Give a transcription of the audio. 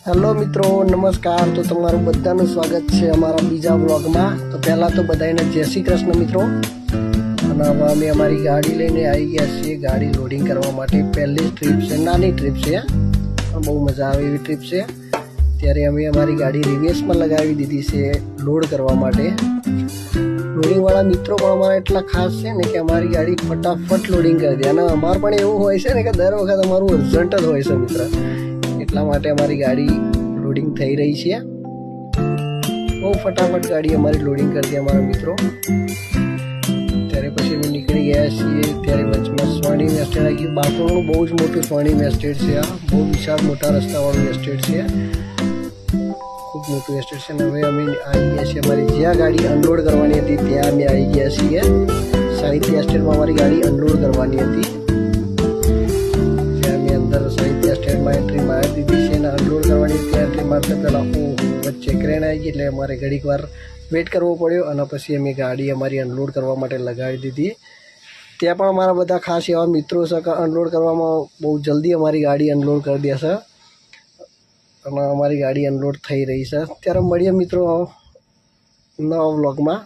Hello મિત્રો, નમસ્કાર. તો તમારું બધાનું સ્વાગત છે અમારા બીજા વ્લોગમાં. તો પહેલાં તો બધાને જય શ્રી કૃષ્ણ મિત્રો. અને હવે અમે અમારી ગાડી લઈને આવી ગયા છીએ ગાડી લોડિંગ કરવા માટે. પહેલી ટ્રીપ છે, નાની ટ્રીપ છે પણ બહુ મજા આવે એવી ટ્રીપ છે. ત્યારે અમે અમારી ગાડી રિવેસમાં લગાવી દીધી છે લોડ કરવા માટે. લોડિંગવાળા મિત્રો પણ અમારા એટલા ખાસ છે ને કે અમારી ગાડી ફટાફટ લોડિંગ કરી દે. અને અમારે પણ એવું હોય છે ને કે દર વખત અમારું અર્જન્ટ જ હોય છે મિત્ર. એટલા માટે અમારી ગાડી લોડિંગ થઈ રહી છે. બહુ ફટાફટ ગાડી અમારી લોડિંગ કરી દે અમારા મિત્રો. ત્યારે પછી અમે નીકળી ગયા છીએ. ત્યારે વચમાં સ્વર્ણિમ એસ્ટેટ આવી ગયું. બાપુનું બહુ જ મોટું સ્વર્ણિમ એસ્ટેટ છે. આ બહુ વિશાળ મોટા રસ્તાવાળું એસ્ટેટ છે, ખૂબ મોટું એસ્ટેટ છે. અને હવે અમે આવી ગયા છીએ અમારી જ્યાં ગાડી અનલોડ કરવાની હતી ત્યાં અમે આવી ગયા છીએ. સાહિત્ય એસ્ટેટમાં અમારી ગાડી અનલોડ કરવાની હતી. અંદર સાહિત્ય એસ્ટેટમાં એન્ટ્રી મારી દીધી છે અને અનલોડ કરવાની ત્યાં એન્ટ્રી મારતા પહેલાં વચ્ચે ક્રેન આવી ગઈ એટલે અમારે ઘડીક વાર વેઇટ કરવો પડ્યો. અને પછી અમે ગાડી અમારી અનલોડ કરવા માટે લગાવી દીધી. ત્યાં પણ અમારા બધા ખાસ એવા મિત્રો છે કે અનલોડ કરવામાં બહુ જલ્દી અમારી ગાડી અનલોડ કરી દેશે. અને અમારી ગાડી અનલોડ થઈ રહી છે. ત્યારે મળીએ મિત્રો નવા વ્લોગમાં.